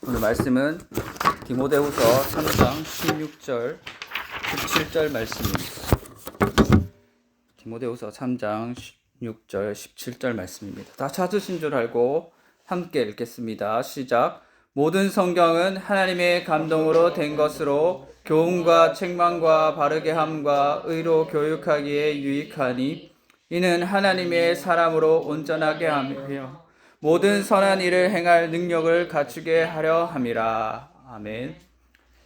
오늘 말씀은 디모데후서 3장 16절 17절 말씀입니다. 디모데후서 3장 16절 17절 말씀입니다. 다 찾으신 줄 알고 함께 읽겠습니다. 시작. 모든 성경은 하나님의 감동으로 된 것으로 교훈과 책망과 바르게 함과 의로 교육하기에 유익하니 이는 하나님의 사람으로 온전하게 하며 모든 선한 일을 행할 능력을 갖추게 하려 함이라. 아멘.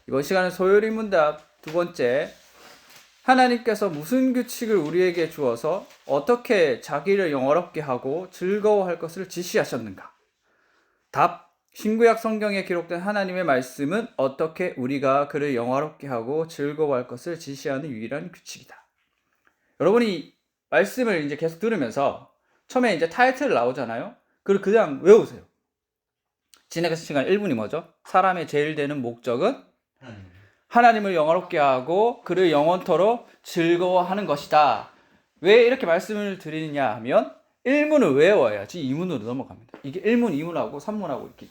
이번 시간은 소요리 문답 두 번째, 하나님께서 무슨 규칙을 우리에게 주어서 어떻게 자기를 영화롭게 하고 즐거워할 것을 지시하셨는가? 답, 신구약 성경에 기록된 하나님의 말씀은 어떻게 우리가 그를 영화롭게 하고 즐거워할 것을 지시하는 유일한 규칙이다. 여러분이 말씀을 이제 계속 들으면서 처음에 이제 타이틀 나오잖아요. 그걸 그냥 외우세요. 지나간 시간 1분이 뭐죠? 사람의 제일 되는 목적은 하나님을 영화롭게 하고 그를 영원토록 즐거워하는 것이다. 왜 이렇게 말씀을 드리느냐 하면 1문을 외워야지 2문으로 넘어갑니다. 이게 1문, 2문하고 3문하고 이렇게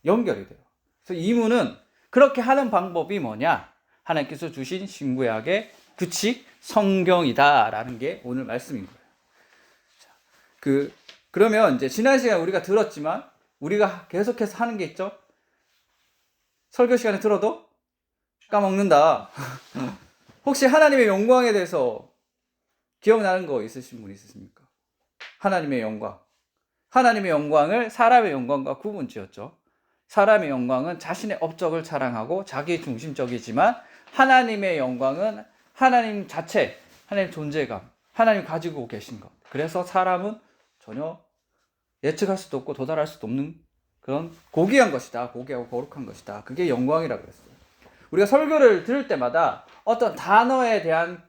연결이 돼요. 그래서 2문은 그렇게 하는 방법이 뭐냐? 하나님께서 주신 신구약의 규칙, 성경이다라는 게 오늘 말씀인 거예요. 자, 그러면 이제 지난 시간에 우리가 들었지만 우리가 계속해서 하는 게 있죠. 설교 시간에 들어도 까먹는다. 혹시 하나님의 영광에 대해서 기억나는 거 있으신 분 있으십니까? 하나님의 영광. 하나님의 영광을 사람의 영광과 구분 지었죠. 사람의 영광은 자신의 업적을 자랑하고 자기 중심적이지만 하나님의 영광은 하나님 자체, 하나님 존재감, 하나님 가지고 계신 것. 그래서 사람은 전혀 예측할 수도 없고 도달할 수도 없는 그런 고귀한 것이다. 고귀하고 거룩한 것이다. 그게 영광이라고 그랬어요. 우리가 설교를 들을 때마다 어떤 단어에 대한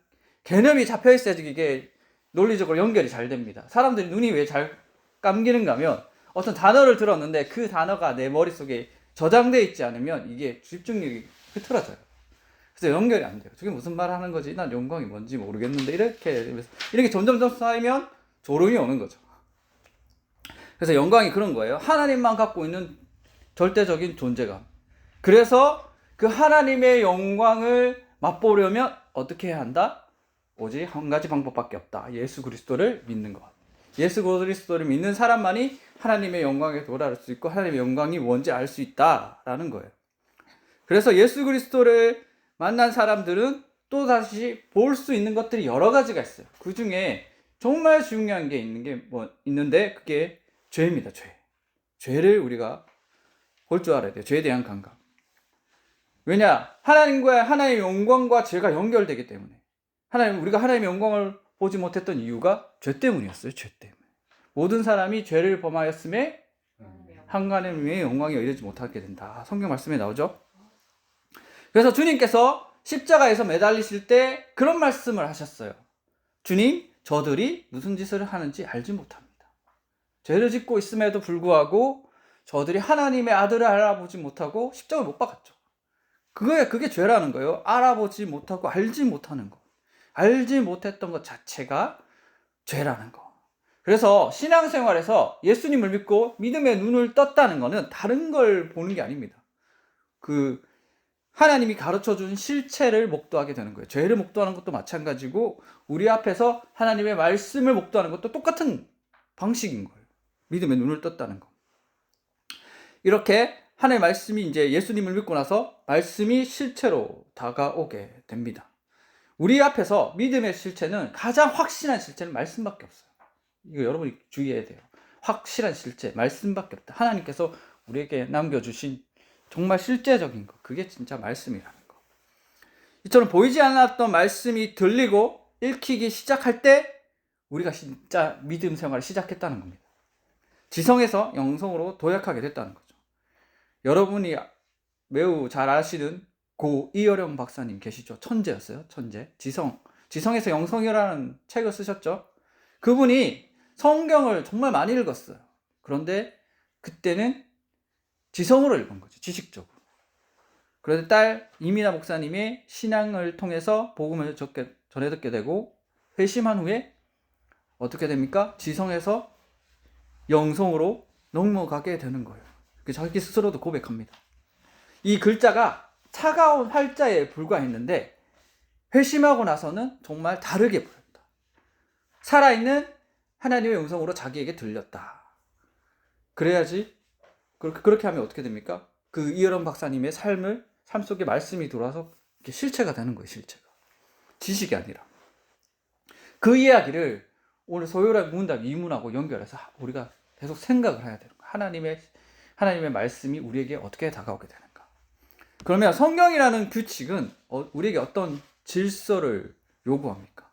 개념이 잡혀 있어야 이게 논리적으로 연결이 잘 됩니다. 사람들이 눈이 왜 잘 감기는가 하면 어떤 단어를 들었는데 그 단어가 내 머릿속에 저장되어 있지 않으면 이게 집중력이 흐트러져요. 그래서 연결이 안 돼요. 저게 무슨 말 하는 거지? 난 영광이 뭔지 모르겠는데 이렇게 점점 쌓이면 졸음이 오는 거죠. 그래서 영광이 그런 거예요. 하나님만 갖고 있는 절대적인 존재감. 그래서 그 하나님의 영광을 맛보려면 어떻게 해야 한다? 오직 한 가지 방법밖에 없다. 예수 그리스도를 믿는 것. 예수 그리스도를 믿는 사람만이 하나님의 영광에 도달할 수 있고 하나님의 영광이 뭔지 알 수 있다라는 거예요. 그래서 예수 그리스도를 만난 사람들은 또다시 볼 수 있는 것들이 여러 가지가 있어요. 그 중에 정말 중요한 게 있는데 그게 죄입니다. 죄를 우리가 볼 줄 알아야 돼요. 죄에 대한 감각. 왜냐? 하나님의 영광과 죄가 연결되기 때문에. 우리가 하나님의 영광을 보지 못했던 이유가 죄 때문이었어요. 죄 때문에. 모든 사람이 죄를 범하였음에 하나님의 영광에 이르지 못하게 된다. 성경 말씀에 나오죠. 그래서 주님께서 십자가에서 매달리실 때 그런 말씀을 하셨어요. 주님, 저들이 무슨 짓을 하는지 알지 못합니다. 죄를 짓고 있음에도 불구하고 저들이 하나님의 아들을 알아보지 못하고 십자가를 못 박았죠. 그게 죄라는 거예요. 알아보지 못하고 알지 못하는 것. 알지 못했던 것 자체가 죄라는 거. 그래서 신앙생활에서 예수님을 믿고 믿음의 눈을 떴다는 것은 다른 걸 보는 게 아닙니다. 하나님이 가르쳐준 실체를 목도하게 되는 거예요. 죄를 목도하는 것도 마찬가지고 우리 앞에서 하나님의 말씀을 목도하는 것도 똑같은 방식인 거예요. 믿음의 눈을 떴다는 거. 이렇게 하나님의 말씀이 이제 예수님을 믿고 나서 말씀이 실체로 다가오게 됩니다. 우리 앞에서 믿음의 실체는 가장 확실한 실체는 말씀밖에 없어요. 이거 여러분이 주의해야 돼요. 확실한 실체, 말씀밖에 없다. 하나님께서 우리에게 남겨주신 정말 실제적인 거, 그게 진짜 말씀이라는 거. 이처럼 보이지 않았던 말씀이 들리고 읽히기 시작할 때 우리가 진짜 믿음 생활을 시작했다는 겁니다. 지성에서 영성으로 도약하게 됐다는 거죠. 여러분이 매우 잘 아시는 고 이어령 박사님 계시죠? 천재였어요. 천재. 지성에서 영성이라는 책을 쓰셨죠. 그분이 성경을 정말 많이 읽었어요. 그런데 그때는 지성으로 읽은 거죠. 지식적으로. 그런데 딸 이민아 목사님의 신앙을 통해서 복음을 전해 듣게 되고 회심한 후에 어떻게 됩니까? 지성에서 영성으로 넘어가게 되는 거예요. 그 자기 스스로도 고백합니다. 이 글자가 차가운 활자에 불과했는데 회심하고 나서는 정말 다르게 보였다. 살아있는 하나님의 음성으로 자기에게 들렸다. 그래야지 그렇게 하면 어떻게 됩니까? 그 이어론 박사님의 삶 속에 말씀이 들어와서 이렇게 실체가 되는 거예요. 실체가. 지식이 아니라. 그 이야기를 오늘 소요란 문답 이문하고 연결해서 우리가 계속 생각을 해야 되는 거예요. 하나님의 말씀이 우리에게 어떻게 다가오게 되는가. 그러면 성경이라는 규칙은 우리에게 어떤 질서를 요구합니까?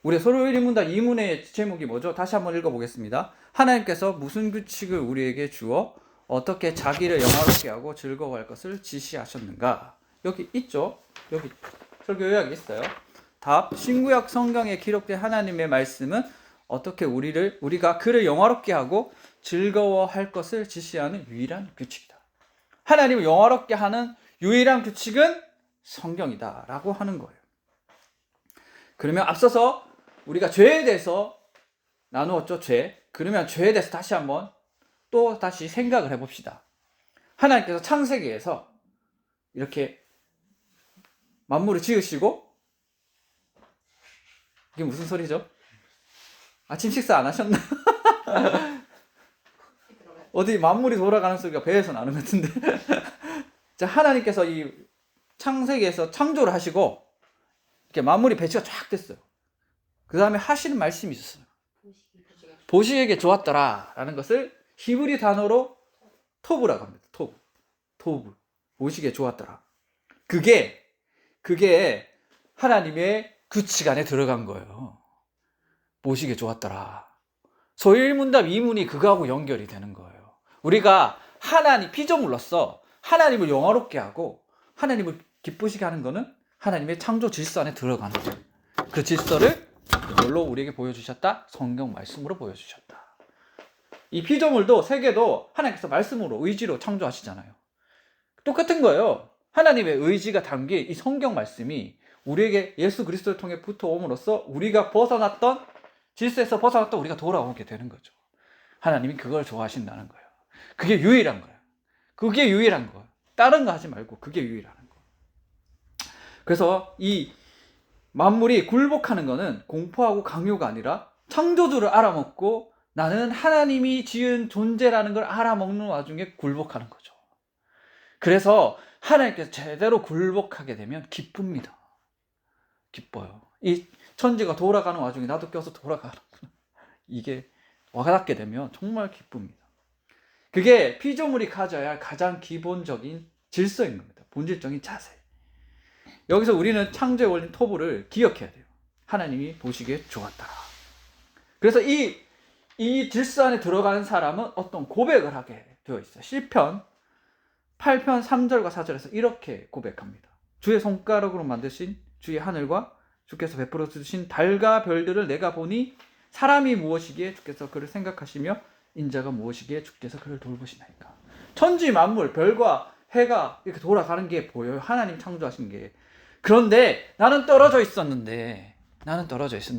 우리 소요일 문답 이문의 제목이 뭐죠? 다시 한번 읽어보겠습니다. 하나님께서 무슨 규칙을 우리에게 주어 어떻게 자기를 영화롭게 하고 즐거워할 것을 지시하셨는가? 여기 있죠? 여기 설교 요약이 있어요. 답, 신구약 성경에 기록된 하나님의 말씀은 어떻게 우리가 그를 영화롭게 하고 즐거워할 것을 지시하는 유일한 규칙이다. 하나님을 영화롭게 하는 유일한 규칙은 성경이다 라고 하는 거예요. 그러면 앞서서 우리가 죄에 대해서 나누었죠. 죄. 그러면 죄에 대해서 다시 한번 또 다시 생각을 해봅시다. 하나님께서 창세기에서 이렇게 만물을 지으시고, 이게 무슨 소리죠? 아침 식사 안 하셨나? 어디 만물이 돌아가는 소리가 배에서 나는 것 같은데. 자, 하나님께서 이 창세기에서 창조를 하시고 이렇게 만물이 배치가 쫙 됐어요. 그 다음에 하시는 말씀이 있었어요. 보시기에 좋았더라 라는 것을 히브리 단어로 토브라고 합니다. 토브. 보시기에 좋았더라. 그게 하나님의 규칙 안에 들어간 거예요. 보시기에 좋았더라. 소일문답 이문이 그거하고 연결이 되는 거예요. 우리가 피조물로서 하나님을 영화롭게 하고 하나님을 기쁘시게 하는 거는 하나님의 창조 질서 안에 들어가는 거예요. 그 질서를 이걸로 우리에게 보여주셨다? 성경 말씀으로 보여주셨다. 이 피조물도 세계도 하나님께서 말씀으로 의지로 창조하시잖아요. 똑같은 거예요. 하나님의 의지가 담긴 이 성경 말씀이 우리에게 예수 그리스도를 통해 붙어옴으로써 우리가 벗어났던 질서에서 벗어났던 우리가 돌아오게 되는 거죠. 하나님이 그걸 좋아하신다는 거예요. 그게 유일한 거예요. 그게 유일한 거예요. 다른 거 하지 말고 그게 유일한 거예요. 그래서 이 만물이 굴복하는 거는 공포하고 강요가 아니라 창조주를 알아먹고 나는 하나님이 지은 존재라는 걸 알아먹는 와중에 굴복하는 거죠. 그래서 하나님께서 제대로 굴복하게 되면 기쁩니다. 기뻐요. 이 천지가 돌아가는 와중에 나도 껴서 돌아가는구나. 이게 와닿게 되면 정말 기쁩니다. 그게 피조물이 가져야 할 가장 기본적인 질서인 겁니다. 본질적인 자세. 여기서 우리는 창조의 원리 토부를 기억해야 돼요. 하나님이 보시기에 좋았더라. 그래서 이 질서 안에 들어가는 사람은 어떤 고백을 하게 되어 있어요. 시편 8편 3절과 4절에서 이렇게 고백합니다. 주의 손가락으로 만드신 주의 하늘과 주께서 베풀어 주신 달과 별들을 내가 보니 사람이 무엇이기에 주께서 그를 생각하시며 인자가 무엇이기에 주께서 그를 돌보시나이까. 천지 만물 별과 해가 이렇게 돌아가는 게 보여요. 하나님 창조하신 게. 그런데 나는 떨어져 있었는데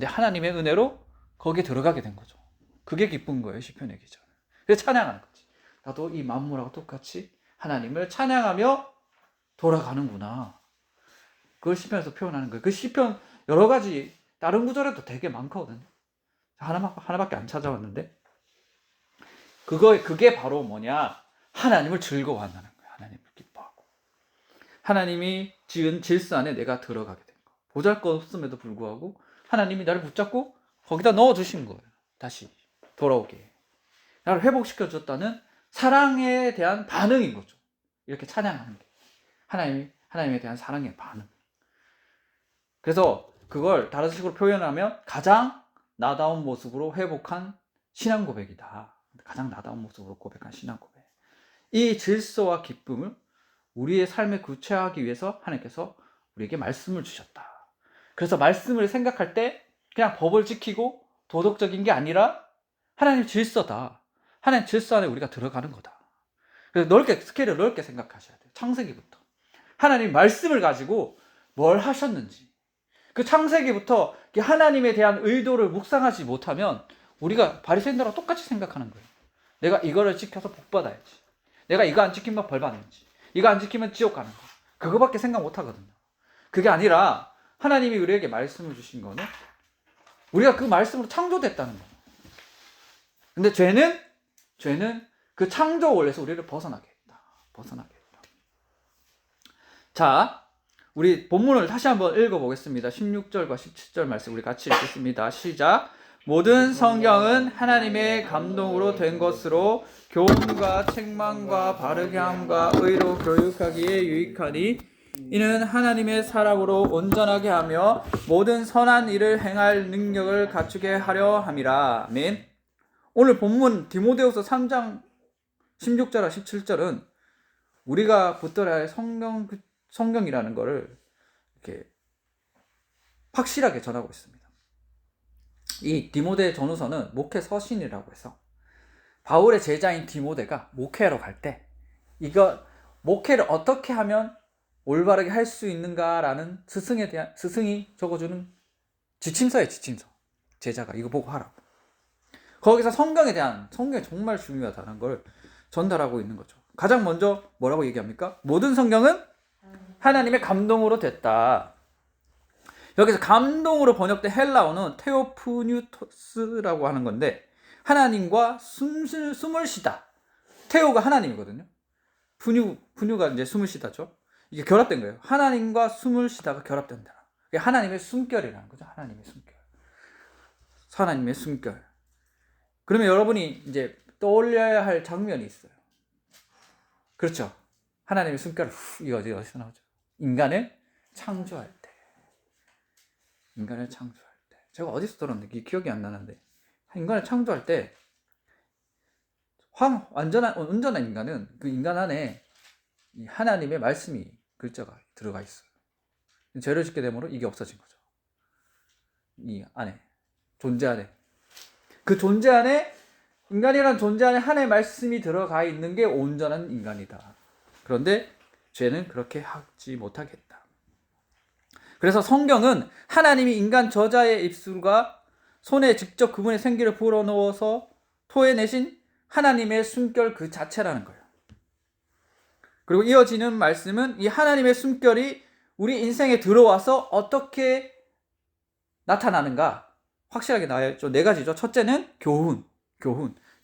하나님의 은혜로 거기에 들어가게 된 거죠. 그게 기쁜 거예요. 시편의 기절. 그래서 찬양하는 거지. 나도 이 만물하고 똑같이 하나님을 찬양하며 돌아가는구나. 그걸 시편에서 표현하는 거예요. 그 시편 여러 가지 다른 구절에도 되게 많거든요. 하나밖에 안 찾아왔는데 그게 바로 뭐냐? 하나님을 즐거워한다는 거예요. 하나님을 기뻐하고 하나님이 지은 질서 안에 내가 들어가게 된 거. 보잘것없음에도 불구하고 하나님이 나를 붙잡고 거기다 넣어주신 거예요. 다시 돌아오게 나를 회복시켜줬다는 사랑에 대한 반응인 거죠. 이렇게 찬양하는 게 하나님에 대한 사랑의 반응. 그래서 그걸 다른 식으로 표현하면 가장 나다운 모습으로 회복한 신앙 고백이다. 가장 나다운 모습으로 고백한 신앙 고백. 이 질서와 기쁨을 우리의 삶에 구체화하기 위해서 하나님께서 우리에게 말씀을 주셨다. 그래서 말씀을 생각할 때 그냥 법을 지키고 도덕적인 게 아니라 하나님 질서다. 하나님 질서 안에 우리가 들어가는 거다. 그래서 스케일을 넓게 생각하셔야 돼요. 창세기부터. 하나님 말씀을 가지고 뭘 하셨는지. 그 창세기부터 하나님에 대한 의도를 묵상하지 못하면 우리가 바리새인들하고 똑같이 생각하는 거예요. 내가 이거를 지켜서 복 받아야지. 내가 이거 안 지키면 벌 받는지, 이거 안 지키면 지옥 가는 거, 그거밖에 생각 못 하거든요. 그게 아니라 하나님이 우리에게 말씀을 주신 거는 우리가 그 말씀으로 창조됐다는 거예요. 근데 죄는 그 창조 원리에서 우리를 벗어나게 했다. 자, 우리 본문을 다시 한번 읽어보겠습니다. 16절과 17절 말씀 우리 같이 읽겠습니다. 시작. 모든 성경은 하나님의 감동으로 된 것으로 교훈과 책망과 바르게 함과 의로 교육하기에 유익하니 이는 하나님의 사람으로 온전하게 하며 모든 선한 일을 행할 능력을 갖추게 하려 함이라. 아멘. 오늘 본문 디모데후서 3장 16절과 17절은 우리가 붙들어야 할 성경이라는 것을 이렇게 확실하게 전하고 있습니다. 이 디모데 전후서는 목회 서신이라고 해서 바울의 제자인 디모데가 목회하러 갈 때 이거 목회를 어떻게 하면 올바르게 할 수 있는가라는 스승이 적어주는 지침서예요. 지침서. 제자가 이거 보고 하라고. 거기서 성경이 정말 중요하다는 걸 전달하고 있는 거죠. 가장 먼저 뭐라고 얘기합니까? 모든 성경은 하나님의 감동으로 됐다. 여기서 감동으로 번역된 헬라어는 테오프뉴토스라고 하는 건데 하나님과 숨을 쉬다. 테오가 하나님이거든요. 푸뉴가 이제 숨을 쉬다죠. 이게 결합된 거예요. 하나님과 숨을 쉬다가 결합된다. 이게 하나님의 숨결이라는 거죠. 하나님의 숨결. 그러면 여러분이 이제 떠올려야 할 장면이 있어요. 그렇죠. 하나님의 숨결 이거 어디서 나오죠? 인간을 창조할 때. 제가 어디서 들었는데 기억이 안 나는데 인간을 창조할 때 온전한 인간은 그 인간 안에 하나님의 말씀이 글자가 들어가 있어요. 죄를 짓게 되므로 이게 없어진 거죠. 이 안에 존재 안에 그 존재 안에 인간이란 존재 안에 하나님의 말씀이 들어가 있는 게 온전한 인간이다. 그런데 죄는 그렇게 하지 못하겠다. 그래서 성경은 하나님이 인간 저자의 입술과 손에 직접 그분의 생기를 불어넣어서 토해내신 하나님의 숨결 그 자체라는 거예요. 그리고 이어지는 말씀은 이 하나님의 숨결이 우리 인생에 들어와서 어떻게 나타나는가 확실하게 나와있죠. 4가지죠. 첫째는 교훈.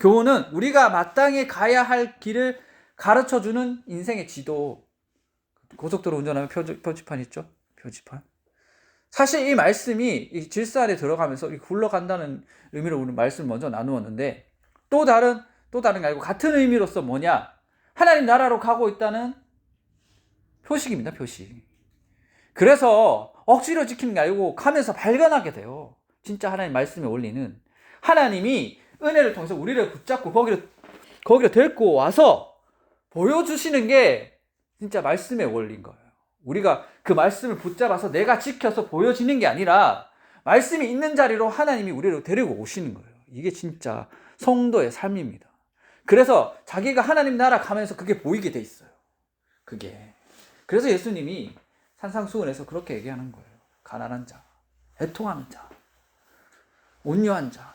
교훈은 우리가 마땅히 가야 할 길을 가르쳐주는 인생의 지도. 고속도로 운전하면 표지판 있죠? 표지판. 사실 이 말씀이 이 질서 안에 들어가면서 굴러간다는 의미로 우리 말씀을 먼저 나누었는데 또 다른 게 아니고 같은 의미로서 뭐냐? 하나님 나라로 가고 있다는 표식입니다. 표식. 그래서 억지로 지키는 게 아니고 가면서 발견하게 돼요. 진짜 하나님 말씀에 올리는 하나님이 은혜를 통해서 우리를 붙잡고 거기로 데리고 와서 보여주시는 게 진짜 말씀의 원리인 거예요. 우리가 그 말씀을 붙잡아서 내가 지켜서 보여지는 게 아니라 말씀이 있는 자리로 하나님이 우리를 데리고 오시는 거예요. 이게 진짜 성도의 삶입니다. 그래서 자기가 하나님 나라 가면서 그게 보이게 돼 있어요. 그래서 예수님이 산상수훈에서 그렇게 얘기하는 거예요. 가난한 자, 애통하는 자, 온유한 자.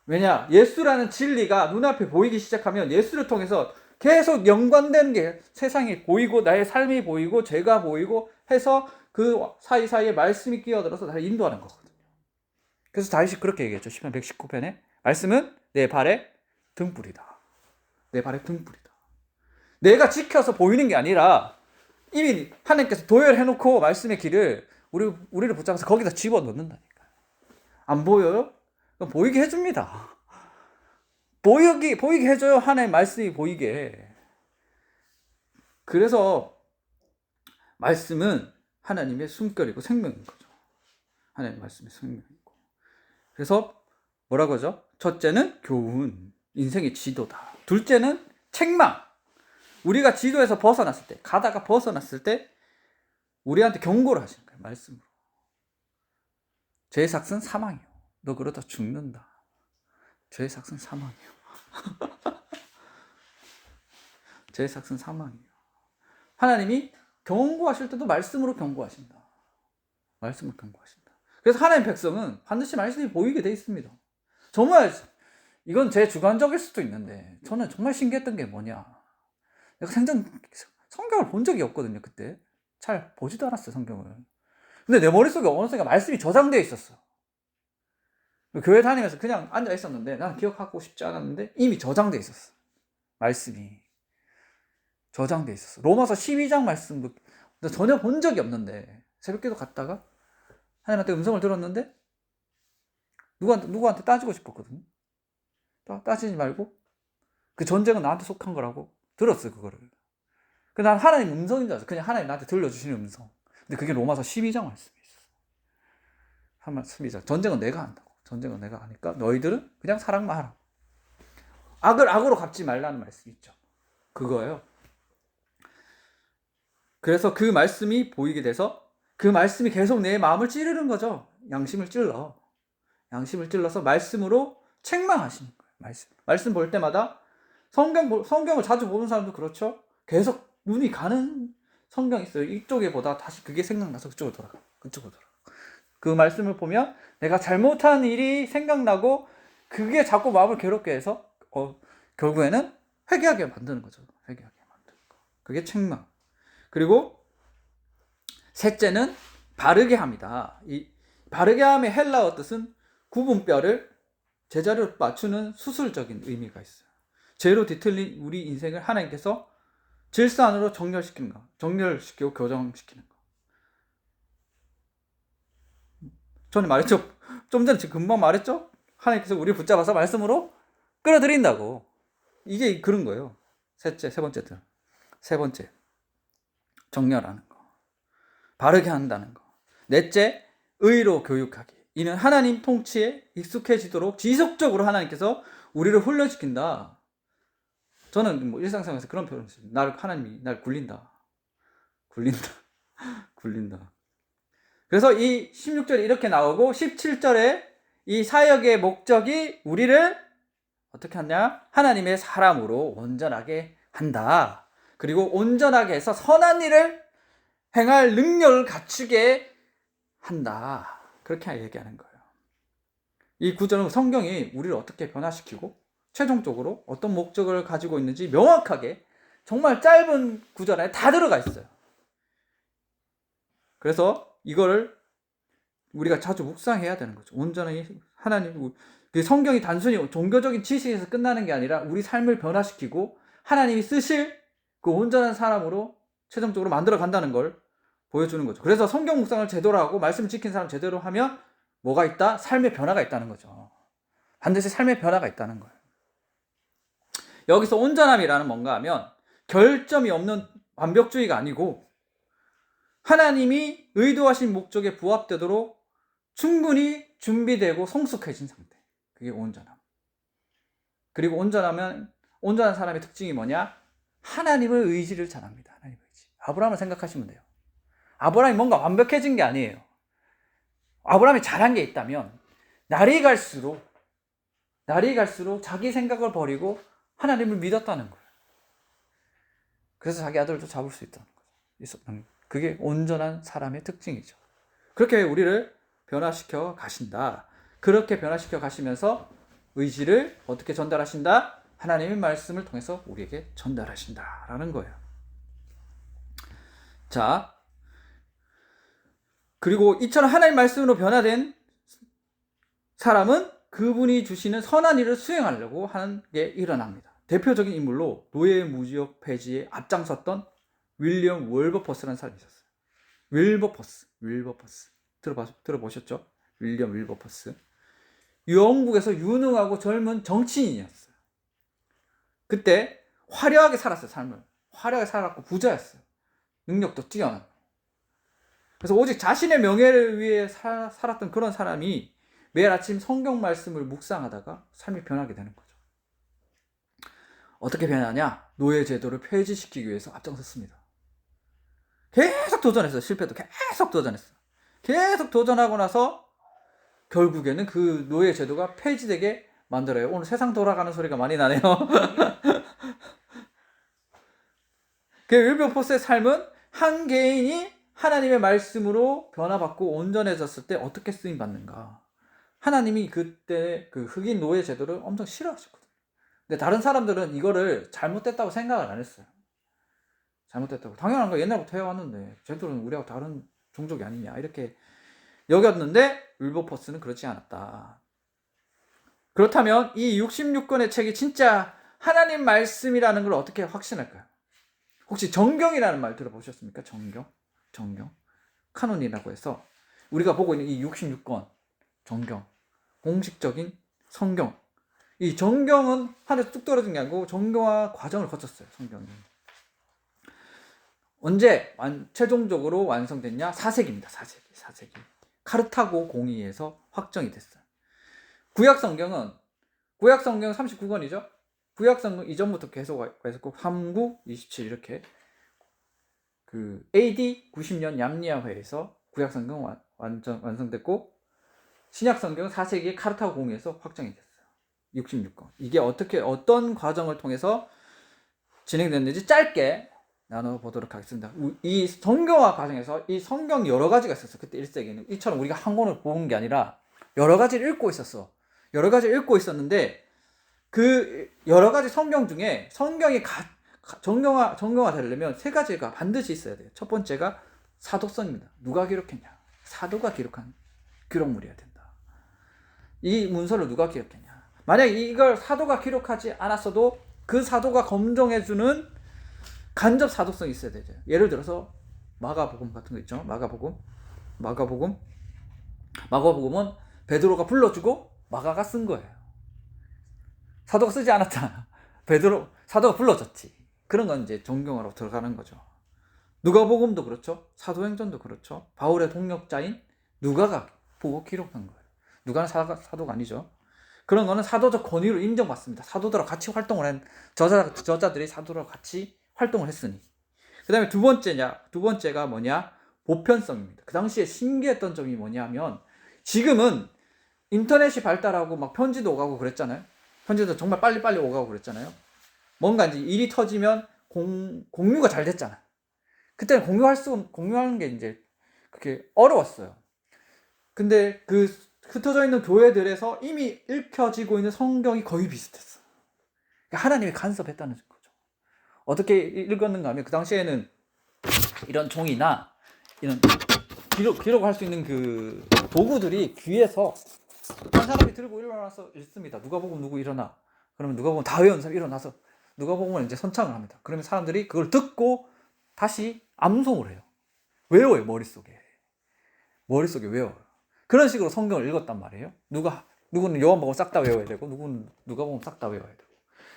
왜냐? 예수라는 진리가 눈앞에 보이기 시작하면 예수를 통해서 계속 연관되는 게 세상이 보이고 나의 삶이 보이고 죄가 보이고 해서 그 사이사이에 말씀이 끼어들어서 나를 인도하는 거거든요. 그래서 다윗이 그렇게 얘기했죠. 시편 119편에 말씀은 내 발의 등불이다. 내가 지켜서 보이는 게 아니라 이미 하나님께서 도열해놓고 말씀의 길을 우리를 붙잡아서 거기다 집어넣는다니까요. 안 보여요? 그럼 보이게 해줍니다. 보이게 해줘요. 하나님의 말씀이 보이게. 그래서 말씀은 하나님의 숨결이고 생명인 거죠. 하나님의 말씀의 생명이고. 그래서 뭐라고 하죠? 첫째는 교훈, 인생의 지도다. 둘째는 책망. 우리가 지도에서 벗어났을 때, 가다가 벗어났을 때 우리한테 경고를 하시는 거예요. 말씀으로. 죄의 삭은 사망이요. 너 그러다 죽는다. 죄의 삭은 사망이요. 죄의 삭은 사망이요. 하나님이 경고하실 때도 말씀으로 경고하신다. 그래서 하나님 백성은 반드시 말씀이 보이게 돼 있습니다. 정말 이건 제 주관적일 수도 있는데 저는 정말 신기했던 게 뭐냐, 내가 성경을 본 적이 없거든요. 그때 잘 보지도 않았어요, 성경을. 근데 내 머릿속에 어느 순간 말씀이 저장되어 있었어. 교회 다니면서 그냥 앉아 있었는데 나는 기억하고 싶지 않았는데 이미 저장되어 있었어. 말씀이 저장되어 있었어. 로마서 12장 말씀도 전혀 본 적이 없는데 새벽기도 갔다가 하나님한테 음성을 들었는데 누구한테 따지고 싶었거든요. 따지지 말고 그 전쟁은 나한테 속한 거라고 들었어요, 그거를. 난 하나님 음성인 줄 알았어. 그냥 하나님 나한테 들려주시는 음성. 근데 그게 로마서 12장 말씀이 있었어. 12장. 전쟁은 내가 한다고. 전쟁은 내가 하니까 너희들은 그냥 사랑만 하라. 악을 악으로 갚지 말라는 말씀이 있죠. 그거예요. 그래서 그 말씀이 보이게 돼서 그 말씀이 계속 내 마음을 찌르는 거죠. 양심을 찔러서 말씀으로 책망하시는 거예요. 말씀 볼 때마다 성경을 자주 보는 사람도 그렇죠. 계속 눈이 가는 성경이 있어요. 이쪽에 보다 다시 그게 생각나서 그쪽으로 돌아가. 그 말씀을 보면 내가 잘못한 일이 생각나고 그게 자꾸 마음을 괴롭게 해서 결국에는 회개하게 만드는 거죠. 그게 책망. 그리고 셋째는 바르게 합니다. 이 바르게 함의 헬라어 뜻은 구분뼈를 제자리로 맞추는 수술적인 의미가 있어요. 죄로 뒤틀린 우리 인생을 하나님께서 질서 안으로 정렬시키는 거. 정렬시키고 교정시키는 거. 저는 말했죠. 좀 전에 금방 말했죠. 하나님께서 우리를 붙잡아서 말씀으로 끌어들인다고. 이게 그런 거예요. 세 번째. 정렬하는 거. 바르게 한다는 거. 넷째, 의로 교육하기. 이는 하나님 통치에 익숙해지도록 지속적으로 하나님께서 우리를 훈련시킨다. 저는 일상생활에서 그런 표현을 써요. 하나님이 날 굴린다. 그래서 이 16절에 이렇게 나오고 17절에 이 사역의 목적이 우리를 어떻게 하냐? 하나님의 사람으로 온전하게 한다. 그리고 온전하게 해서 선한 일을 행할 능력을 갖추게 한다. 그렇게 얘기하는 거예요. 이 구절은 성경이 우리를 어떻게 변화시키고 최종적으로 어떤 목적을 가지고 있는지 명확하게 정말 짧은 구절 안에 다 들어가 있어요. 그래서 이거를 우리가 자주 묵상해야 되는 거죠. 온전히 하나님, 성경이 단순히 종교적인 지식에서 끝나는 게 아니라 우리 삶을 변화시키고 하나님이 쓰실 그 온전한 사람으로 최종적으로 만들어 간다는 걸 보여주는 거죠. 그래서 성경 묵상을 제대로 하고 말씀 지킨 사람 제대로 하면 뭐가 있다? 삶의 변화가 있다는 거죠. 반드시 삶의 변화가 있다는 거예요. 여기서 온전함이라는 뭔가 하면 결점이 없는 완벽주의가 아니고 하나님이 의도하신 목적에 부합되도록 충분히 준비되고 성숙해진 상태. 그게 온전함. 그리고 온전한 사람의 특징이 뭐냐? 하나님의 의지를 잘합니다. 하나님의 의지. 아브라함을 생각하시면 돼요. 아브라함이 뭔가 완벽해진 게 아니에요. 아브라함이 잘한 게 있다면 날이 갈수록 자기 생각을 버리고 하나님을 믿었다는 거예요. 그래서 자기 아들도 잡을 수 있다는 거죠. 그게 온전한 사람의 특징이죠. 그렇게 우리를 변화시켜 가신다. 그렇게 변화시켜 가시면서 의지를 어떻게 전달하신다? 하나님의 말씀을 통해서 우리에게 전달하신다라는 거예요. 자, 그리고 이처럼 하나님 말씀으로 변화된 사람은 그분이 주시는 선한 일을 수행하려고 하는 게 일어납니다. 대표적인 인물로 노예 무지역 폐지에 앞장섰던 윌리엄 윌버퍼스라는 사람이 있었어요. 윌버퍼스. 들어보셨죠? 윌리엄 윌버퍼스. 영국에서 유능하고 젊은 정치인이었어요. 그때 화려하게 살았어요, 삶을. 화려하게 살았고 부자였어요. 능력도 뛰어난. 그래서 오직 자신의 명예를 위해 살았던 그런 사람이 매일 아침 성경 말씀을 묵상하다가 삶이 변하게 되는 거죠. 어떻게 변하냐? 노예 제도를 폐지시키기 위해서 앞장섰습니다. 계속 도전했어요. 실패도 계속 도전했어요. 계속 도전하고 나서 결국에는 그 노예 제도가 폐지되게 만들어요. 오늘 세상 돌아가는 소리가 많이 나네요. 그 윌버포스의 삶은 한 개인이 하나님의 말씀으로 변화받고 온전해졌을 때 어떻게 쓰임받는가? 하나님이 그때 그 흑인 노예 제도를 엄청 싫어하셨거든요. 근데 다른 사람들은 이거를 잘못됐다고 생각을 안 했어요. 잘못됐다고. 당연한 거 옛날부터 해왔는데 쟤들은 우리하고 다른 종족이 아니냐 이렇게 여겼는데 윌버포스는 그렇지 않았다. 그렇다면 이 66권의 책이 진짜 하나님 말씀이라는 걸 어떻게 확신할까요? 혹시 정경이라는 말 들어보셨습니까? 정경. 카논이라고 해서 우리가 보고 있는 이 66권 정경, 공식적인 성경. 이 정경은 하늘에서 뚝 떨어진 게 아니고 정경화 과정을 거쳤어요. 성경이. 언제 최종적으로 완성됐냐? 4세기입니다. 4세기. 카르타고 공의에서 확정이 됐어요. 구약성경 39권이죠. 구약성경 이전부터 계속 39, 27 이렇게 그 AD 90년 얌리아회에서 구약성경 완성됐고 신약성경은 4세기의 카르타고 공의에서 확정이 됐어요. 66권. 이게 어떤 과정을 통해서 진행됐는지 짧게 나눠보도록 하겠습니다. 이 성경화 과정에서 이 성경 여러 가지가 있었어요. 그때 1세기는. 이처럼 우리가 한 권을 보는 게 아니라 여러 가지를 읽고 있었어. 여러 가지를 읽고 있었는데 그 여러 가지 성경 중에 성경이 정경화 되려면 세 가지가 반드시 있어야 돼요. 첫 번째가 사도성입니다. 누가 기록했냐? 사도가 기록한 기록물이어야 된다. 이 문서를 누가 기록했냐? 만약에 이걸 사도가 기록하지 않았어도 그 사도가 검증해주는 간접 사도성이 있어야 되죠. 예를 들어서 마가복음 같은 거 있죠. 마가복음은 베드로가 불러주고 마가가 쓴 거예요. 사도가 쓰지 않았잖아. 사도가 불러줬지. 그런 건 이제 정경화로 들어가는 거죠. 누가복음도 그렇죠. 사도행전도 그렇죠. 바울의 동역자인 누가가 보고 기록한 거예요. 누가는 사도가 아니죠. 그런 거는 사도적 권위로 인정받습니다. 사도들하고 같이 활동을 한 저자들이 사도들하고 같이 활동을 했으니. 그 다음에 두 번째가 뭐냐? 보편성입니다. 그 당시에 신기했던 점이 뭐냐면 지금은 인터넷이 발달하고 막 편지도 오가고 그랬잖아요. 편지도 정말 빨리빨리 오가고 그랬잖아요. 뭔가 이제 일이 터지면 공유가 잘 됐잖아. 그때는 공유하는 게 이제 그렇게 어려웠어요. 근데 그 흩어져 있는 교회들에서 이미 읽혀지고 있는 성경이 거의 비슷했어. 하나님이 간섭했다는 거죠. 어떻게 읽었는가 하면 그 당시에는 이런 종이나 이런 기록할 수 있는 그 도구들이 귀에서 한 사람이 들고 일어나서 읽습니다. 누가복음 누구 일어나. 그러면 누가복음 다 외운 사람이 일어나서 누가복음을 이제 선창을 합니다. 그러면 사람들이 그걸 듣고 다시 암송을 해요. 외워요. 머릿속에 외워요. 그런 식으로 성경을 읽었단 말이에요. 누구는 요한복음 싹 다 외워야 되고 누구는 누가복음 싹 다 외워야 되고.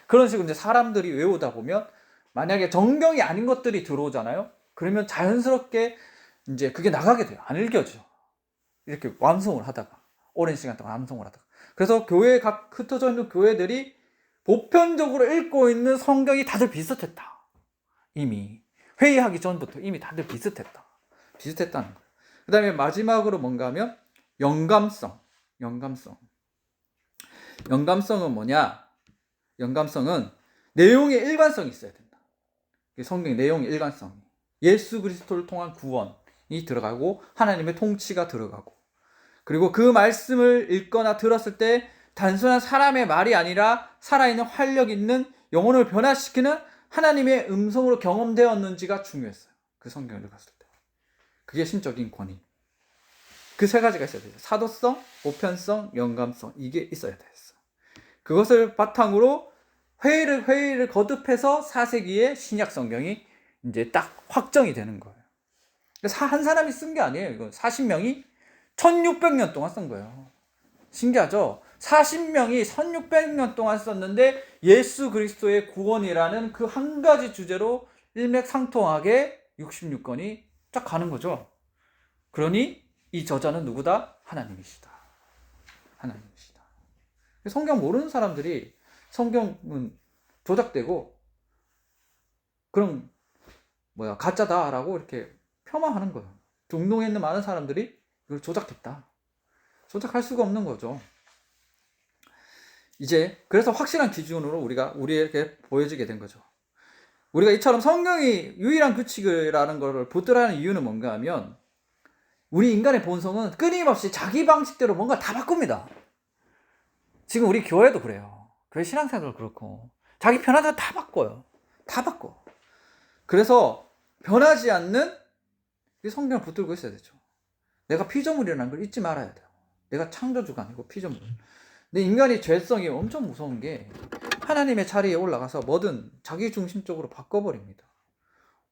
그런 식으로 이제 사람들이 외우다 보면 만약에 정경이 아닌 것들이 들어오잖아요. 그러면 자연스럽게 이제 그게 나가게 돼요. 안 읽혀져. 이렇게 완성을 하다가 오랜 시간 동안 암송을 하다가. 그래서 각 흩어져 있는 교회들이 보편적으로 읽고 있는 성경이 다들 비슷했다. 이미 회의하기 전부터 이미 다들 비슷했다는 거예요. 그 다음에 마지막으로 뭔가 하면 영감성은 뭐냐? 영감성은 내용의 일관성이 있어야 된다. 성경의 내용의 일관성. 예수 그리스도를 통한 구원이 들어가고 하나님의 통치가 들어가고 그리고 그 말씀을 읽거나 들었을 때 단순한 사람의 말이 아니라 살아있는 활력 있는 영혼을 변화시키는 하나님의 음성으로 경험되었는지가 중요했어요. 그 성경을 읽었을 때. 그게 신적인 권위. 그 세 가지가 있어야 돼요. 사도성, 보편성, 영감성. 이게 있어야 됐어. 그것을 바탕으로 회의를 거듭해서 4세기의 신약 성경이 이제 딱 확정이 되는 거예요. 한 사람이 쓴 게 아니에요. 이거 40명이 1600년 동안 쓴 거예요. 신기하죠? 40명이 1600년 동안 썼는데 예수 그리스도의 구원이라는 그 한 가지 주제로 일맥상통하게 66권이 쫙 가는 거죠. 그러니 이 저자는 누구다? 하나님이시다. 성경 모르는 사람들이 성경은 조작되고 그럼 가짜다라고 이렇게 폄하하는 거예요. 중동에 있는 많은 사람들이 이걸 조작했다. 조작할 수가 없는 거죠. 이제 그래서 확실한 기준으로 우리에게 보여지게 된 거죠. 우리가 이처럼 성경이 유일한 규칙이라는 것을 붙들어야 하는 이유는 뭔가 하면 우리 인간의 본성은 끊임없이 자기 방식대로 뭔가 다 바꿉니다. 지금 우리 교회도 그래요. 교회 신앙생활도 그렇고 자기 편한 대로 다 바꿔요. 다 바꿔. 그래서 변하지 않는 성경을 붙들고 있어야 되죠. 내가 피조물이라는 걸 잊지 말아야 돼요. 내가 창조주가 아니고 피조물. 근데 인간이 죄성이 엄청 무서운 게 하나님의 자리에 올라가서 뭐든 자기 중심적으로 바꿔버립니다.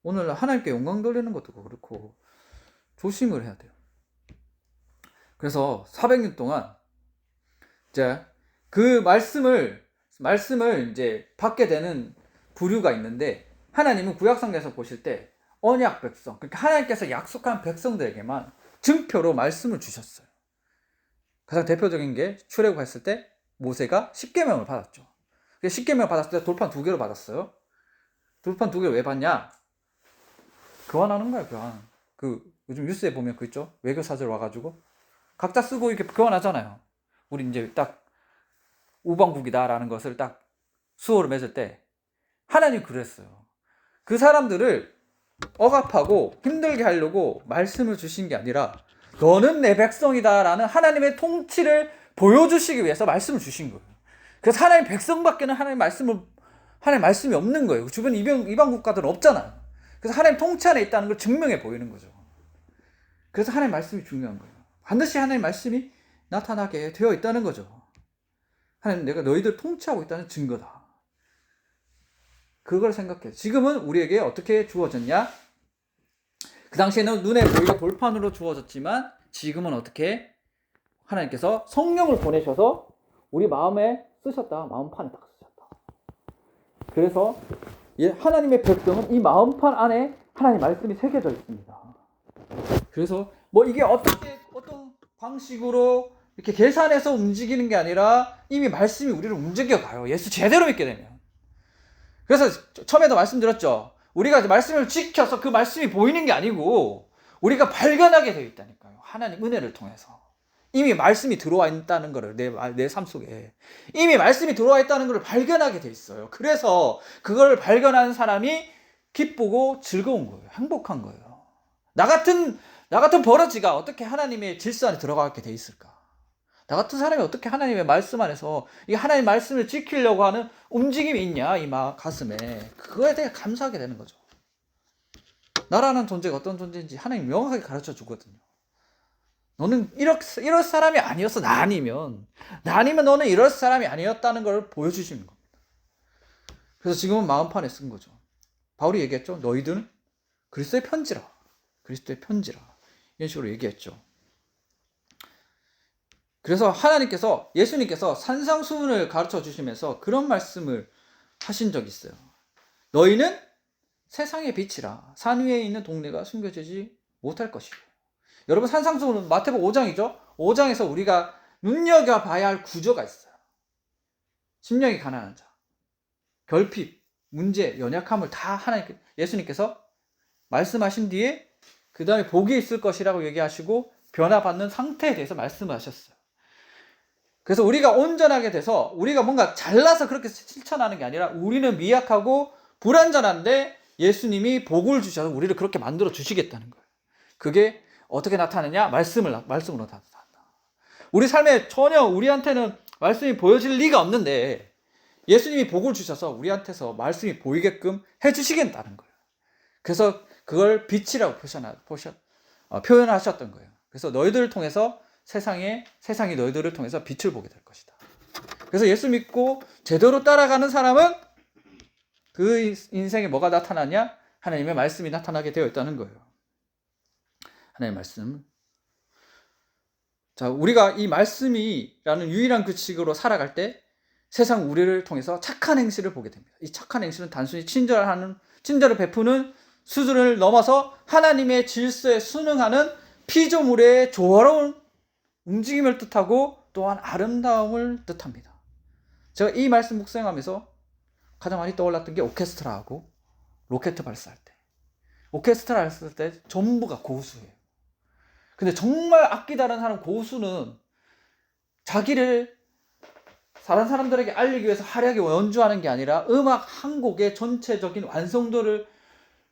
오늘 하나님께 영광 돌리는 것도 그렇고 조심을 해야 돼요. 그래서 400년 동안 이제 그 말씀을 이제 받게 되는 부류가 있는데, 하나님은 구약성경에서 보실 때 언약 백성, 그러니까 하나님께서 약속한 백성들에게만 증표로 말씀을 주셨어요. 가장 대표적인 게 출애굽했을 때 모세가 십계명을 받았죠. 십계명을 받았을 때 돌판 2개로 받았어요. 돌판 2개를 왜 받냐? 교환하는 거야, 교환. 요즘 뉴스에 보면 있죠? 외교사절 와가지고 각자 쓰고 이렇게 교환하잖아요. 우리 이제 딱 우방국이다라는 것을 딱 수호를 맺을 때 하나님 그랬어요. 그 사람들을 억압하고 힘들게 하려고 말씀을 주신 게 아니라 너는 내 백성이다라는 하나님의 통치를 보여주시기 위해서 말씀을 주신 거예요. 그래서 하나님 백성밖에는 하나님 말씀이 없는 거예요. 주변 이방 국가들은 없잖아요. 그래서 하나님 통치 안에 있다는 걸 증명해 보이는 거죠. 그래서 하나님 말씀이 중요한 거예요. 반드시 하나님 말씀이 나타나게 되어 있다는 거죠. 하나님, 내가 너희들 통치하고 있다는 증거다. 그걸 생각해. 지금은 우리에게 어떻게 주어졌냐? 그 당시에는 눈에 보이게 돌판으로 주어졌지만 지금은 어떻게? 하나님께서 성령을 보내셔서 우리 마음에 쓰셨다. 마음판에 딱 쓰셨다. 그래서 하나님의 백성은 이 마음판 안에 하나님 말씀이 새겨져 있습니다. 그래서 이게 어떤 방식으로 이렇게 계산해서 움직이는 게 아니라 이미 말씀이 우리를 움직여가요. 예수 제대로 믿게 되면. 그래서 처음에도 말씀드렸죠. 우리가 말씀을 지켜서 그 말씀이 보이는 게 아니고 우리가 발견하게 되어 있다니까요. 하나님 은혜를 통해서. 이미 말씀이 들어와 있다는 것을 내 삶 속에 이미 말씀이 들어와 있다는 것을 발견하게 돼 있어요. 그래서 그걸 발견한 사람이 기쁘고 즐거운 거예요. 행복한 거예요. 나 같은 버러지가 어떻게 하나님의 질서 안에 들어가게 돼 있을까? 나 같은 사람이 어떻게 하나님의 말씀 안에서 이 하나님의 말씀을 지키려고 하는 움직임이 있냐, 이 가슴에. 그거에 대해 감사하게 되는 거죠. 나라는 존재가 어떤 존재인지 하나님 명확하게 가르쳐 주거든요. 너는 이럴 사람이 아니었어. 나 아니면 너는 이럴 사람이 아니었다는 걸 보여주시는 겁니다. 그래서 지금은 마음판에 쓴 거죠. 바울이 얘기했죠. 너희들은 그리스도의 편지라. 이런 식으로 얘기했죠. 그래서 예수님께서 산상수훈을 가르쳐 주시면서 그런 말씀을 하신 적이 있어요. 너희는 세상의 빛이라. 산 위에 있는 동네가 숨겨지지 못할 것이고. 여러분, 산상수훈은 마태복음 5장이죠. 5장에서 우리가 눈여겨봐야 할 구조가 있어요. 심령이 가난한 자, 결핍, 문제, 연약함을 다 예수님께서 말씀하신 뒤에 그 다음에 복이 있을 것이라고 얘기하시고 변화받는 상태에 대해서 말씀하셨어요. 그래서 우리가 온전하게 돼서 우리가 뭔가 잘나서 그렇게 실천하는 게 아니라 우리는 미약하고 불완전한데 예수님이 복을 주셔서 우리를 그렇게 만들어 주시겠다는 거예요. 그게 어떻게 나타나냐? 말씀으로 나타난다. 우리 삶에 전혀 우리한테는 말씀이 보여질 리가 없는데 예수님이 복을 주셔서 우리한테서 말씀이 보이게끔 해주시겠다는 거예요. 그래서 그걸 빛이라고 표현하셨던 거예요. 그래서 너희들을 통해서 세상이 너희들을 통해서 빛을 보게 될 것이다. 그래서 예수 믿고 제대로 따라가는 사람은 그 인생에 뭐가 나타나냐? 하나님의 말씀이 나타나게 되어 있다는 거예요. 하나님의 말씀. 자, 우리가 이 말씀이라는 유일한 규칙으로 살아갈 때 세상 우리를 통해서 착한 행실을 보게 됩니다. 이 착한 행실은 단순히 친절을 베푸는 수준을 넘어서 하나님의 질서에 순응하는 피조물의 조화로운 움직임을 뜻하고 또한 아름다움을 뜻합니다. 제가 이 말씀 묵상하면서 가장 많이 떠올랐던 게 오케스트라하고 로켓 발사할 때. 오케스트라 했을 때 전부가 고수예요. 근데 정말 악기 다른 사람 고수는 자기를 다른 사람들에게 알리기 위해서 화려하게 연주하는 게 아니라 음악 한 곡의 전체적인 완성도를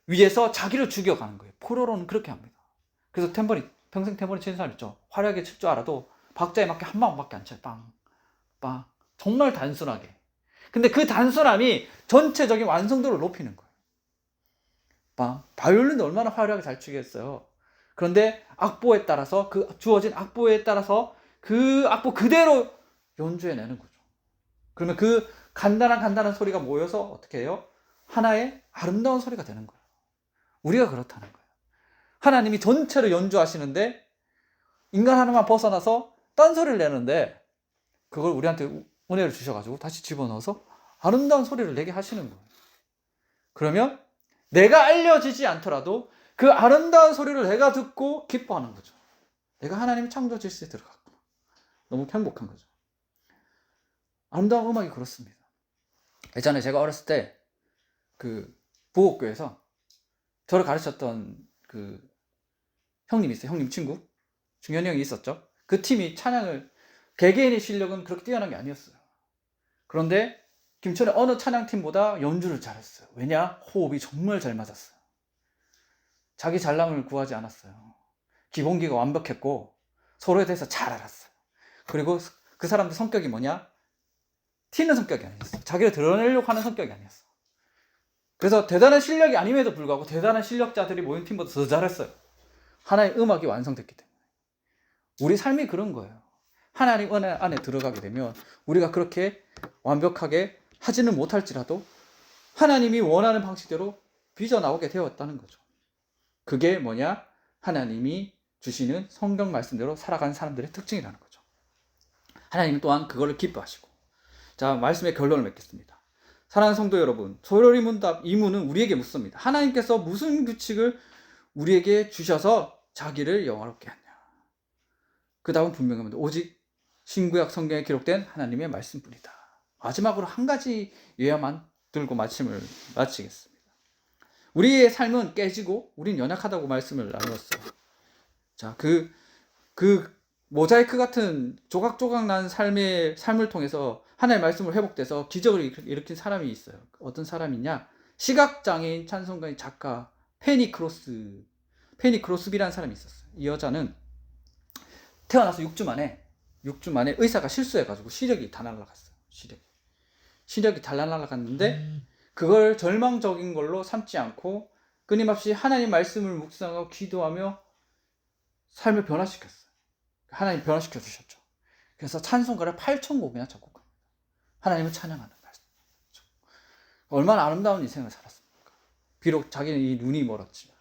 위해서 자기를 죽여가는 거예요. 포로로는 그렇게 합니다. 그래서 탬버린 평생 태모니 치는 사람 있죠. 화려하게 칠 줄 알아도 박자에 맞게 한 방밖에 안 쳐요. 빵, 빵. 정말 단순하게. 근데 그 단순함이 전체적인 완성도를 높이는 거예요. 빵. 바이올린도 얼마나 화려하게 잘 치겠어요. 그런데 악보에 따라서 그 주어진 악보에 따라서 그 악보 그대로 연주해내는 거죠. 그러면 그 간단한 소리가 모여서 어떻게 해요? 하나의 아름다운 소리가 되는 거예요. 우리가 그렇다는 거예요. 하나님이 전체를 연주하시는데 인간 하나만 벗어나서 딴소리를 내는데 그걸 우리한테 은혜를 주셔가지고 다시 집어넣어서 아름다운 소리를 내게 하시는 거예요. 그러면 내가 알려지지 않더라도 그 아름다운 소리를 내가 듣고 기뻐하는 거죠. 내가 하나님의 창조 질서에 들어갔구나. 너무 행복한 거죠. 아름다운 음악이 그렇습니다. 예전에 제가 어렸을 때 그 부곡교에서 저를 가르쳤던 그 형님이 있어요. 형님 친구 중현이 형이 있었죠. 그 팀이 찬양을 개개인의 실력은 그렇게 뛰어난 게 아니었어요. 그런데 김천의 어느 찬양팀보다 연주를 잘했어요. 왜냐? 호흡이 정말 잘 맞았어요. 자기 잘남을 구하지 않았어요. 기본기가 완벽했고 서로에 대해서 잘 알았어요. 그리고 그 사람들 성격이 뭐냐? 튀는 성격이 아니었어요. 자기를 드러내려고 하는 성격이 아니었어요. 그래서 대단한 실력이 아님에도 불구하고 대단한 실력자들이 모인 팀보다 더 잘했어요. 하나의 음악이 완성됐기 때문에. 우리 삶이 그런 거예요. 하나님 은혜 안에 들어가게 되면 우리가 그렇게 완벽하게 하지는 못할지라도 하나님이 원하는 방식대로 빚어나오게 되었다는 거죠. 그게 뭐냐? 하나님이 주시는 성경 말씀대로 살아가는 사람들의 특징이라는 거죠. 하나님 또한 그거를 기뻐하시고. 자, 말씀의 결론을 맺겠습니다. 사랑하는 성도 여러분, 소요리 문답 이문은 우리에게 묻습니다. 하나님께서 무슨 규칙을 우리에게 주셔서 자기를 영화롭게 하냐? 그 다음은 분명합니다. 오직 신구약 성경에 기록된 하나님의 말씀뿐이다. 마지막으로 한 가지 예화만 들고 말씀을 마치겠습니다. 우리의 삶은 깨지고 우린 연약하다고 말씀을 나누었어요. 자, 그 모자이크 같은 조각조각 난 삶을 통해서 하나님의 말씀을 회복돼서 기적을 일으킨 사람이 있어요. 어떤 사람이냐? 시각장애인 찬송가의 작가 페니 크로스비라는 사람이 있었어요. 이 여자는 태어나서 6주 만에 의사가 실수해가지고 시력이 다 날아갔어요. 시력이 다 날아갔는데 그걸 절망적인 걸로 삼지 않고 끊임없이 하나님 말씀을 묵상하고 기도하며 삶을 변화시켰어요. 하나님 변화시켜 주셨죠. 그래서 찬송가를 8,000곡이나 작곡합니다. 하나님을 찬양하는 말씀. 얼마나 아름다운 인생을 살았습니까? 비록 자기는 이 눈이 멀었지만.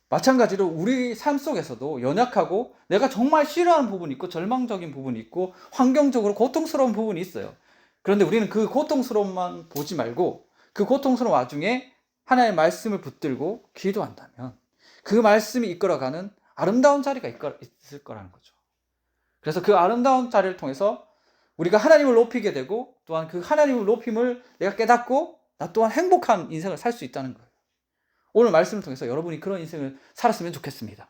마찬가지로 우리 삶 속에서도 연약하고 내가 정말 싫어하는 부분이 있고 절망적인 부분이 있고 환경적으로 고통스러운 부분이 있어요. 그런데 우리는 그 고통스러움만 보지 말고 그 고통스러운 와중에 하나님의 말씀을 붙들고 기도한다면 그 말씀이 이끌어가는 아름다운 자리가 있을 거라는 거죠. 그래서 그 아름다운 자리를 통해서 우리가 하나님을 높이게 되고 또한 그 하나님을 높임을 내가 깨닫고 나 또한 행복한 인생을 살 수 있다는 거예요. 오늘 말씀을 통해서 여러분이 그런 인생을 살았으면 좋겠습니다.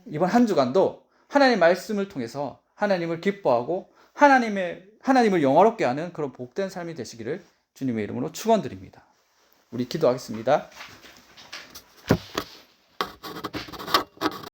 이번 한 주간도 하나님의 말씀을 통해서 하나님을 기뻐하고 하나님을 영화롭게 하는 그런 복된 삶이 되시기를 주님의 이름으로 축원드립니다. 우리 기도하겠습니다.